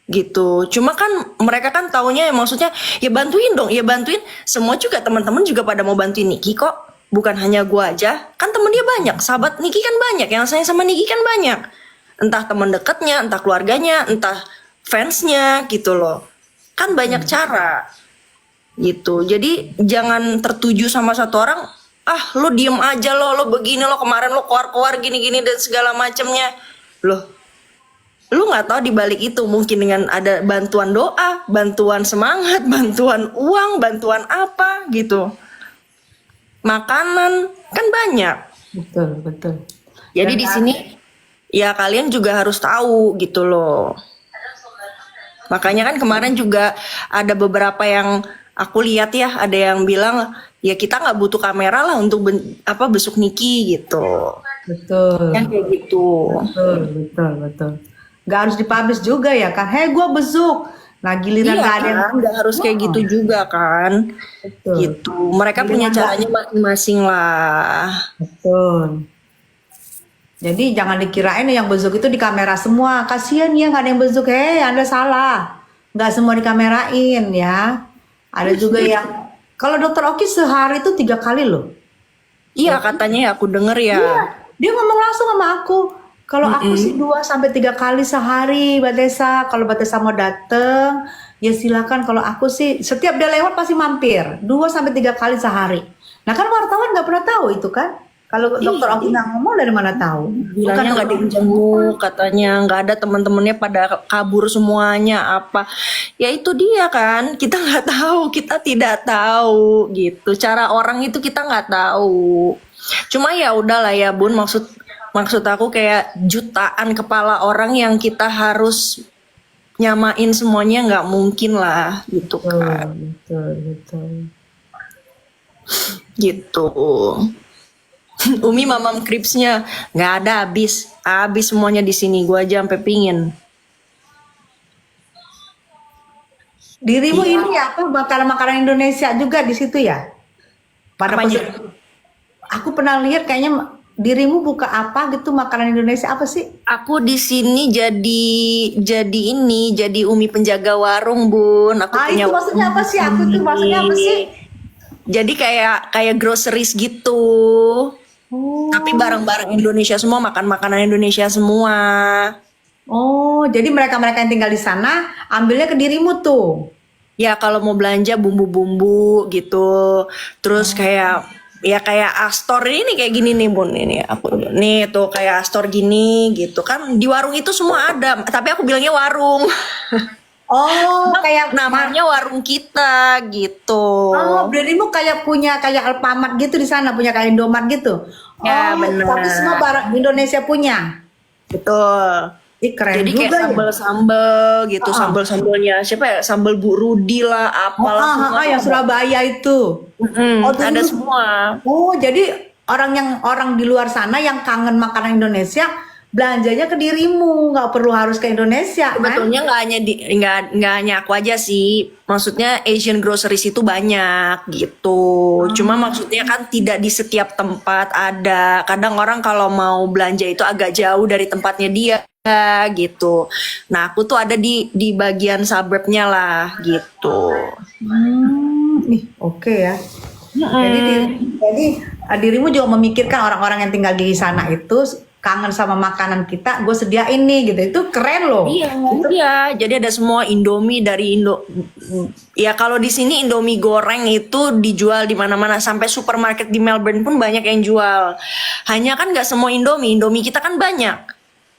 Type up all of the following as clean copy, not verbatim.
gitu. Cuma kan mereka kan taunya ya maksudnya ya bantuin dong, ya bantuin. Semua juga teman-teman juga pada mau bantuin Niki kok. Bukan hanya gua aja, kan temen dia banyak, sahabat Niki kan banyak, yang sayang sama Niki kan banyak. Entah teman dekatnya, entah keluarganya, entah fansnya gitu loh. Kan banyak cara gitu. Jadi jangan tertuju sama satu orang. Ah, lo diem aja lo begini lo kemarin lo keluar-keluar gini-gini dan segala macamnya. Loh, lu nggak tahu di balik itu mungkin dengan ada bantuan doa, bantuan semangat, bantuan uang, bantuan apa gitu, makanan kan banyak. Betul, betul. Jadi Dan di sini ya kalian juga harus tahu gitu loh. Makanya kan kemarin juga ada beberapa yang aku lihat ya, ada yang bilang ya kita nggak butuh kamera lah untuk besuk Niki gitu. betul, Yang kayak gitu. betul, betul, betul. Nggak harus dipublish juga ya kan? Hei, gue besuk. Nah, giliran Iya nggak ada yang kan, nggak harus kayak oh, gitu juga kan. betul. Gitu. Mereka punya Giliran nggak caranya masing-masing lah. betul. Jadi jangan dikirain yang besuk itu di kamera semua. Kasihan ya nggak ada yang besuk. Hei, Anda salah. Nggak semua dikamerain ya. Ada juga yang kalau dokter Oki sehari itu 3 kali loh. Iya katanya ya aku denger ya. Iya, dia ngomong langsung sama aku. Kalau aku sih Mm-mm. 2 sampai 3 kali sehari, Mbak Tessa. Kalau Mbak Tessa mau dateng, ya silakan. Kalau aku sih setiap dia lewat pasti mampir. 2 sampai 3 kali sehari. Nah kan wartawan nggak pernah tahu itu kan. Kalau dokter Oki Iya. nggak ngomong dari mana tahu? Bukan Bilangnya nggak ada dokter yang Oki. jenguk, katanya nggak ada teman-temannya pada kabur semuanya apa. Ya itu dia kan, kita nggak tahu, kita tidak tahu gitu. Cara orang itu kita nggak tahu. Cuma ya udahlah ya Bun, maksud maksud aku kayak jutaan kepala orang yang kita harus nyamain semuanya nggak mungkin lah gitu Betul, kan. betul, betul. Gitu. Umi mamam kripsnya nggak ada habis semuanya di sini. Gua aja sampai pingin. Dirimu Iya. ini apa makanan-makanan Indonesia juga di situ ya? Pada Apanya? pesen. Aku pernah lihat kayaknya dirimu buka apa gitu makanan Indonesia apa sih? Aku di sini jadi Umi penjaga warung Bun. Aku Ah punya itu warung maksudnya apa di sih? Aku tuh maksudnya apa sini. sih? Jadi kayak kayak groceries gitu. Tapi Oh, barang-barang Indonesia semua, makan makanan Indonesia semua. oh, jadi mereka-mereka yang tinggal di sana ambilnya ke dirimu tuh. Ya kalau mau belanja bumbu-bumbu gitu. Terus kayak ya kayak Astor ini kayak gini nih Bun, ini aku nih tuh kayak Astor gini gitu kan, di warung itu semua ada, tapi aku bilangnya warung. Oh, kayak Namanya warung kita gitu. oh, dirimu kayak punya kayak Alfamart gitu di sana, punya kayak Indomart gitu. Ya Oh, tapi semua benar, barang Indonesia punya. betul. Ih, keren Jadi kayak juga ya. sambel-sambel gitu, Heeh. sambel-sambelnya siapa ya, sambel Bu Rudi lah Oh, apalah semua tuh yang ada. Surabaya itu. Oh, Ada dirimu. semua. Oh, jadi orang di luar sana yang kangen makanan Indonesia belanjanya ke dirimu, nggak perlu harus ke Indonesia, kan? Sebetulnya nggak hanya aku aja sih. Maksudnya Asian groceries itu banyak gitu. Cuma maksudnya kan tidak di setiap tempat ada. Kadang orang kalau mau belanja itu agak jauh dari tempatnya dia gitu. Nah, aku tuh ada di bagian suburbnya lah gitu. Ih, oke ya. Jadi dirimu juga memikirkan orang-orang yang tinggal di sana itu kangen sama makanan kita, gue sediain nih gitu. Itu keren loh. Iya, iya. Jadi ada semua Indomie dari Indo. Ya kalau di sini Indomie goreng itu dijual di mana-mana, sampai supermarket di Melbourne pun banyak yang jual. Hanya kan nggak semua Indomie. Indomie kita kan banyak.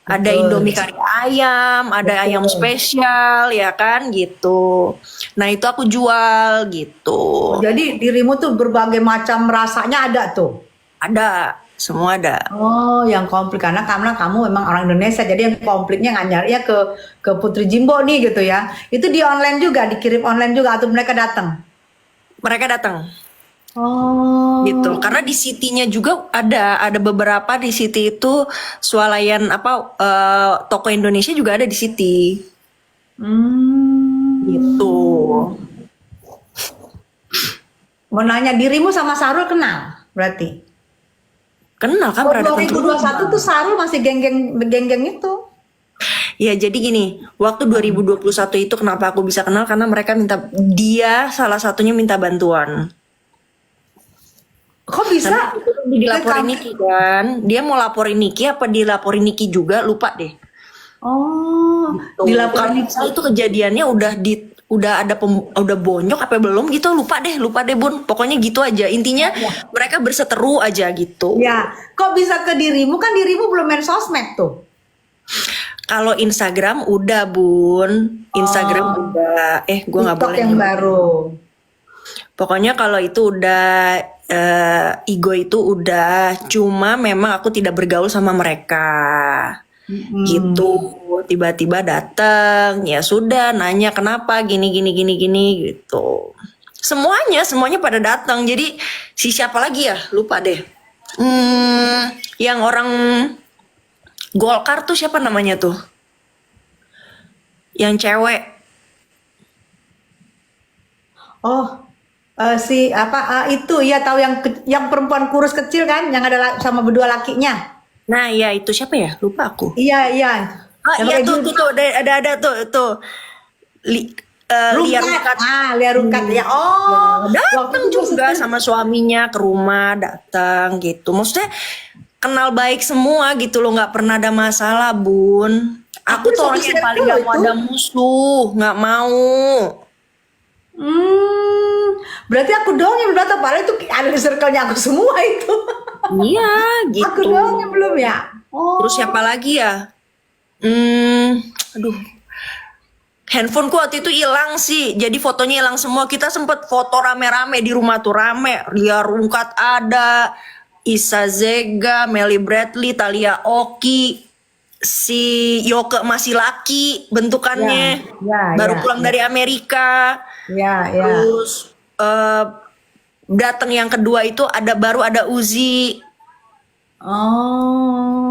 Ada Indomie Betul. kari ayam, ada ayam Betul. spesial, ya kan gitu. Nah itu aku jual gitu. Jadi dirimu tuh berbagai macam rasanya ada tuh. Ada, semua ada. Oh, yang komplit karena kamu memang orang Indonesia. Jadi yang komplitnya nggak nyari ya ke Putri Jimbo nih gitu ya. Itu di online juga, dikirim online juga atau mereka datang. Mereka datang. Gitu, Oh, karena di City-nya juga ada beberapa di City itu swalayan apa toko Indonesia juga ada di City gitu. hmm. Mau nanya dirimu sama Sarul kenal berarti? Kenal kan Oh, pernah datang ke 2021 rumah. tuh Sarul masih geng-geng itu. Ya jadi gini, waktu 2021 itu kenapa aku bisa kenal karena mereka dia salah satunya minta bantuan. Kok bisa? Karena itu kan dia dilaporin Niki kan. Dia mau laporin Niki apa dilaporin Niki juga lupa deh. Oh, Tuh, kalau dilaporin. misalnya itu kejadiannya udah bonyok apa belum gitu lupa deh Bun. Pokoknya gitu aja. Intinya mereka berseteru aja gitu. Ya, kok bisa ke dirimu? Kan dirimu belum main sosmed tuh. Kalau Instagram udah Bun. Instagram udah. Gua nggak TikTok boleh. yang baru. Pokoknya kalau itu udah ego itu udah. Cuma memang aku tidak bergaul sama mereka. Gitu. Tiba-tiba datang, ya sudah nanya kenapa gini gitu. Semuanya pada datang. Jadi si siapa lagi ya? Lupa deh. Yang orang Golkar tuh siapa namanya tuh? Yang cewek. Oh, si apa itu ya tahu yang perempuan kurus kecil kan, yang ada sama berdua lakinya. Nah, ya itu siapa ya? Lupa aku. Iya, iya. Oh Yang iya pakai jilbab. tuh ada tuh. Lia Rungkat. Rungkat. Lia Rungkat ya. Oh, Datang waktu itu juga sama suaminya ke rumah, datang gitu. Maksudnya kenal baik semua gitu loh, nggak pernah ada masalah Bun. Aku tuh satu orang yang paling circle nggak mau itu. ada musuh, nggak mau. Berarti aku doang yang belum datang. Padahal itu ada di circle-nya aku semua itu. Iya Aku gitu. doang yang belum ya. Oh, Terus siapa lagi ya? Aduh. Handphoneku waktu itu hilang sih, jadi fotonya hilang semua. Kita sempet foto rame-rame di rumah tuh rame. Lia Rungkat ada, Isa Zega, Melly Bradley, Talia Oki, si Yoke masih laki bentukannya, baru pulang dari Amerika. ya. Terus datang yang kedua itu baru ada Uzi Oh.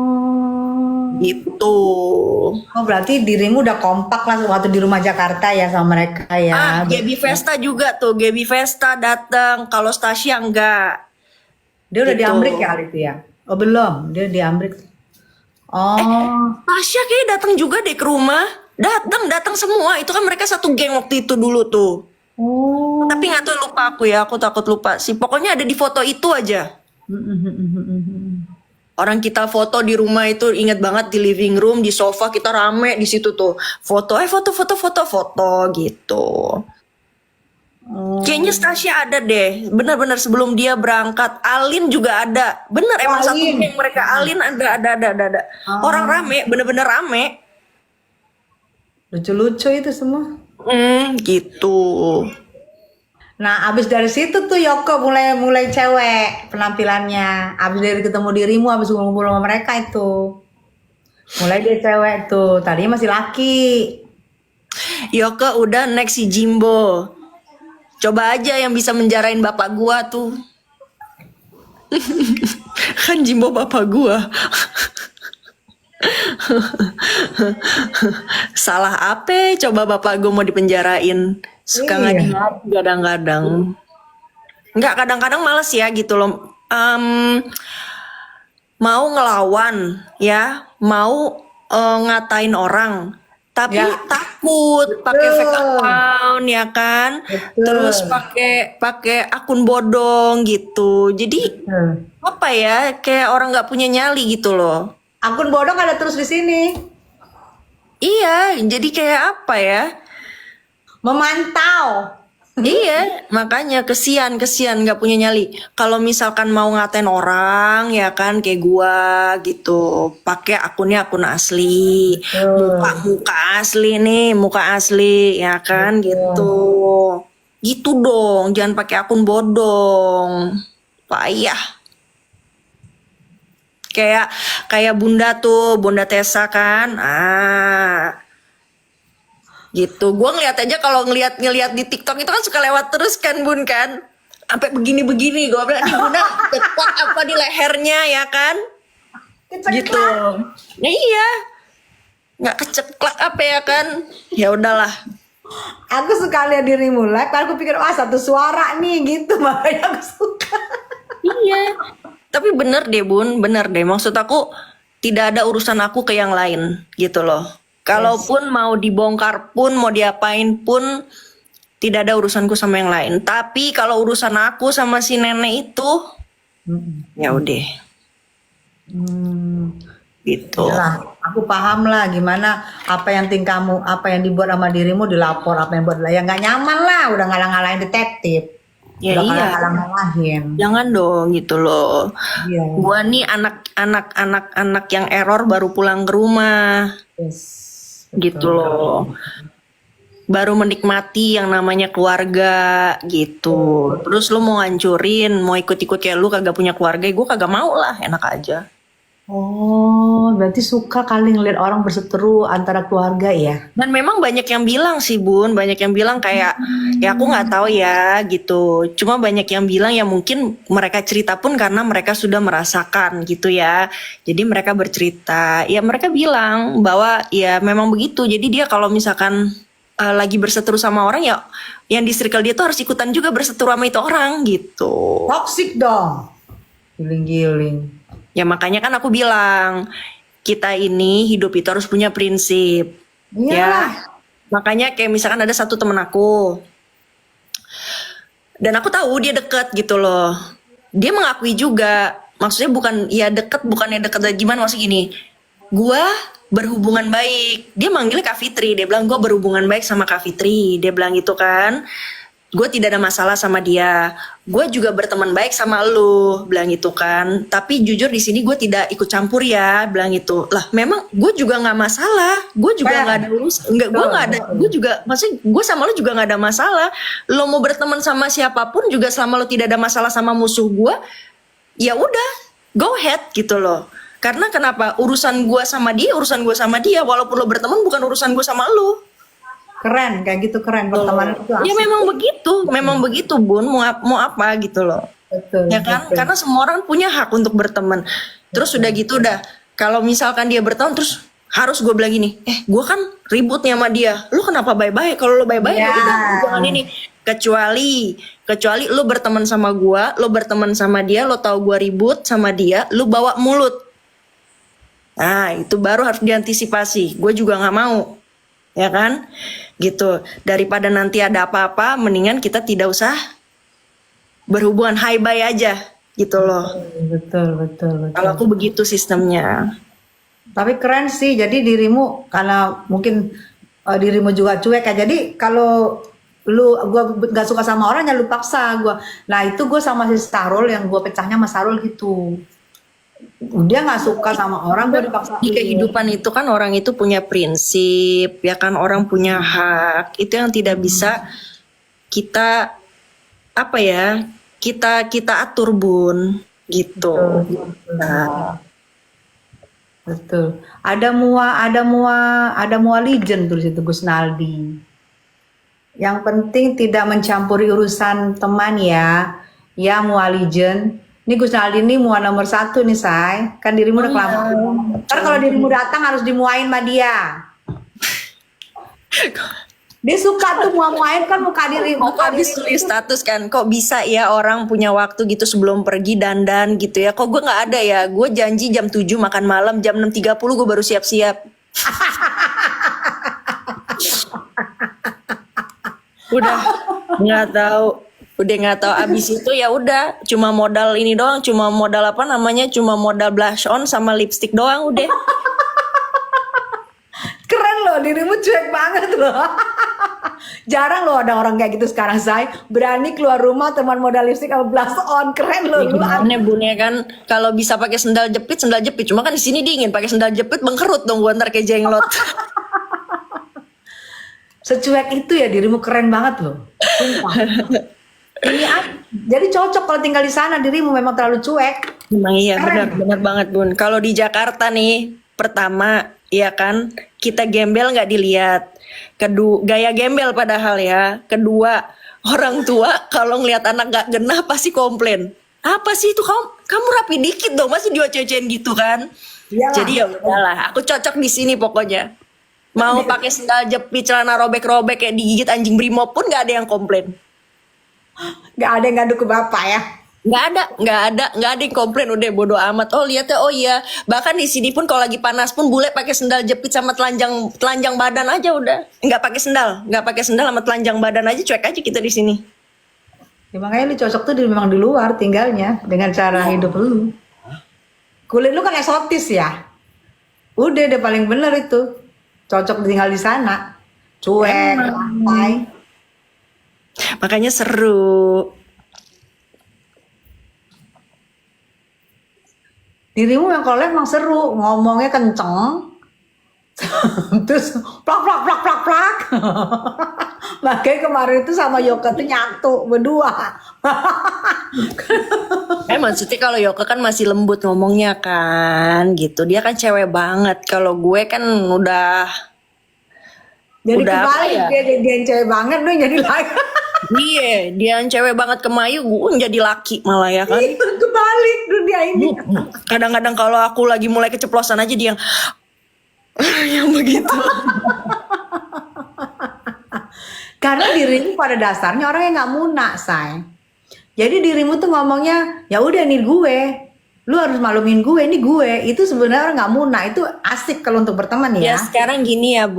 gitu. Oh, berarti dirimu udah kompak lah waktu di rumah Jakarta ya sama mereka ya. Gaby Vesta juga tuh, Gaby Vesta datang. Kalau Stasia enggak. Dia udah di Gitu. Amrik ya kali itu ya? Oh, belum. Dia di Amrik. Oh. Tasya kayaknya datang juga deh ke rumah. Datang semua. Itu kan mereka satu geng waktu itu dulu tuh. Oh. Tapi nggak tahu lupa aku ya. Aku takut lupa sih. Pokoknya ada di foto itu aja. Orang kita foto di rumah itu inget banget di living room, di sofa kita rame di situ tuh. Foto gitu. Kayaknya Stasia ada deh. Benar-benar sebelum dia berangkat. Alin juga ada. Bener emang satu Alin. geng mereka. Alin ada. Orang rame, bener-bener rame. Lucu-lucu itu semua. Gitu. Nah, abis dari situ tuh Yoko mulai cewek penampilannya. Abis dari ketemu dirimu, abis ngumpul sama mereka itu. Mulai dia cewek tuh. Tadinya masih laki. Yoke udah next si Jimbo. Coba aja yang bisa menjarain bapak gua tuh. Kan Jimbo bapak gua. Salah apa? Coba bapak gua mau dipenjarain. Suka Iya. ngadi-ngadi kadang-kadang. Enggak, kadang-kadang males ya gitu loh. Mau ngelawan ya, mau ngatain orang, tapi Ya. takut pakai fake account ya kan. Terus pakai akun bodong gitu. Jadi apa ya, kayak orang nggak punya nyali gitu loh. Akun bodong ada terus di sini. Iya, jadi kayak apa ya? Memantau. Iya, makanya kesian nggak punya nyali. Kalau misalkan mau ngatain orang ya kan kayak gua gitu, pakai akunnya akun asli, muka asli ya kan gitu. Gitu dong, jangan pakai akun bodong. Payah. Kayak Bunda Tessa kan. Gitu. Gue ngeliat aja kalau ngeliat di TikTok itu kan suka lewat terus kan Bun kan. Sampai begini-begini gue bilang, "Nih Bunda ceklak apa di lehernya ya kan?" Gitu. Nah, iya. Nggak keceklak apa ya kan? Ya udahlah. Aku suka lihat dirimu live, aku pikir wah satu suara nih gitu, makanya aku suka. Iya. Tapi bener deh Bun, bener deh. Maksud aku tidak ada urusan aku ke yang lain gitu loh. Kalaupun mau dibongkar pun, mau diapain pun, tidak ada urusanku sama yang lain. Tapi kalau urusan aku sama si nenek itu, ya udah Hmm. gitu. Yalah, aku paham lah gimana apa yang tingkahmu, apa yang dibuat sama dirimu dilapor, apa yang buat ya nggak nyaman lah, udah ngalang-ngalahin detektif, Ya udah iya. ngalang-ngalahin. Jangan dong gitu loh. Iya, Gua nih anak yang error baru pulang ke rumah yes, gitu loh. Baru menikmati yang namanya keluarga gitu. Terus lu mau ngancurin, mau ikut-ikut kayak lu kagak punya keluarga, gue kagak mau lah, enak aja. Oh, berarti suka kali ngeliat orang berseteru antara keluarga ya? Dan memang banyak yang bilang sih Bun, banyak yang bilang kayak ya aku nggak tahu ya gitu. Cuma banyak yang bilang ya mungkin mereka cerita pun karena mereka sudah merasakan gitu ya. Jadi mereka bercerita, ya mereka bilang bahwa ya memang begitu. Jadi dia kalau misalkan lagi berseteru sama orang ya yang di circle dia tuh harus ikutan juga berseteru sama itu orang gitu. Toxic dong. Giling-giling. Ya makanya kan aku bilang kita ini hidup itu harus punya prinsip. Iyalah. Ya, makanya kayak misalkan ada satu temen aku, dan aku tahu dia deket gitu loh. Dia mengakui juga, maksudnya bukan ya deket, bukannya deket gimana, maksud gini. Gua berhubungan baik. Dia manggilnya Kak Fitri, dia bilang gua berhubungan baik sama Kak Fitri. Dia bilang gitu kan. Gue tidak ada masalah sama dia. Gue juga berteman baik sama lu, bilang gitu kan. Tapi jujur di sini gue tidak ikut campur ya, bilang gitu. Lah, memang gue juga nggak masalah. Gue juga nggak ada urus, nggak gue nggak ada. Gue juga, maksudnya gue sama lu juga nggak ada masalah. Lo mau berteman sama siapapun juga selama lo tidak ada masalah sama musuh gue, ya udah, go ahead gitu loh. Karena kenapa? Urusan gue sama dia, urusan gue sama dia. Walaupun lo berteman bukan urusan gue sama lu. Keren, kayak gitu keren. Pertemanan itu Ya asik. memang begitu Bun, mau apa gitu loh. Betul. Ya kan? betul. Karena semua orang punya hak untuk berteman. Terus udah gitu udah, kalau misalkan dia berteman terus harus gue bilang gini, gue kan ribut nih sama dia. Lu kenapa bye-bye? Kalau lu bye-bye ya Ya. udah jangan ini. Kecuali lu berteman sama gue, lu berteman sama dia, lu tahu gue ribut sama dia, lu bawa mulut. Nah, itu baru harus diantisipasi. Gue juga nggak mau. Ya kan? Gitu. Daripada nanti ada apa-apa, mendingan kita tidak usah berhubungan, high bye aja gitu loh. Betul. Kalau aku begitu sistemnya. Tapi keren sih. Jadi dirimu karena mungkin dirimu juga cuek ya. Jadi kalau gua nggak suka sama orang ya lu paksa gua. Nah itu gue sama si Sarul yang gue pecahnya sama Sarul gitu. Dia nggak suka sama orang, gue dipaksa. Di kehidupan itu kan orang itu punya prinsip, ya kan, orang punya hak. Itu yang tidak bisa kita apa ya? Kita atur Bun gitu. Nah, Betul. Ada mua legend tuh situ Gus Naldi. Yang penting tidak mencampuri urusan teman ya. Ya mua legend. Ini Gus Naldi ini mua nomor 1 nih say. Kan dirimu udah kelamaan. Ntar kalau dirimu datang harus dimuain sama dia. Dia suka tuh muain kan muka diri. Aku habis tulis status kan, kok bisa ya orang punya waktu gitu sebelum pergi dandan gitu ya. Kok gue nggak ada ya? Gue janji jam 7 makan malam, jam 6.30 gue baru siap-siap. Udah nggak tahu abis itu ya udah cuma modal ini doang, cuma modal apa namanya, cuma modal blush on sama lipstick doang udah. Keren loh, dirimu cuek banget loh. Jarang loh ada orang kayak gitu sekarang say. Berani keluar rumah teman modal lipstick sama blush on. Keren loh lu. Gimana Bun ya kan, kalau bisa pakai sendal jepit. Cuma kan di sini dingin, pakai sendal jepit bengkerut dong gua ntar kayak jenglot. Secuek itu ya dirimu, keren banget loh. Sumpah. Jadi cocok kalau tinggal di sana, dirimu memang terlalu cuek. Memang iya, benar banget Bun. Kalau di Jakarta nih, pertama ya kan kita gembel nggak dilihat. Kedua, gaya gembel padahal ya. Kedua, orang tua kalau ngelihat anak nggak genah pasti komplain. Apa sih itu, kamu rapi dikit dong, masih dioceh-ocehin gitu kan? Iyalah. Jadi ya udahlah, aku cocok di sini pokoknya. Mau pakai sendal jepit, celana robek-robek kayak digigit anjing brimo pun nggak ada yang komplain. Gak ada yang ngadu ke bapak ya. nggak ada yang komplain, udah bodo amat. Oh lihat ya, oh iya. Bahkan di sini pun kalau lagi panas pun bule pakai sendal jepit sama telanjang badan aja udah. Nggak pakai sendal sama telanjang badan aja, cuek aja kita di sini. Ya, makanya lu cocok tuh memang di luar tinggalnya dengan cara hidup lu. Kulit lu kan eksotis ya. Udah paling bener itu. Cocok tinggal di sana. Cuek, santai. Makanya seru. Dirimu yang kalau emang seru, ngomongnya kenceng. Terus plak plak plak plak plak. Makanya kemarin itu sama Yoka tuh nyatu berdua. Maksudnya kalau Yoka kan masih lembut ngomongnya kan, gitu. Dia kan cewek banget. Kalau gue kan udah Jadi apa kebalik ya? dia yang cewek banget lu jadi laki. Dia yang cewek banget ke Mayu, gue jadi laki malah ya kan. Itu kebalik dunia ini. Kadang-kadang kalau aku lagi mulai keceplosan aja dia yang begitu. Karena dirimu pada dasarnya orang yang nggak munak, say. Jadi dirimu tuh ngomongnya, ya udah nih gue, lu harus maklumin gue, ini gue. Itu sebenarnya orang nggak munak, itu asik kalau untuk berteman Ya ya. sekarang gini ya,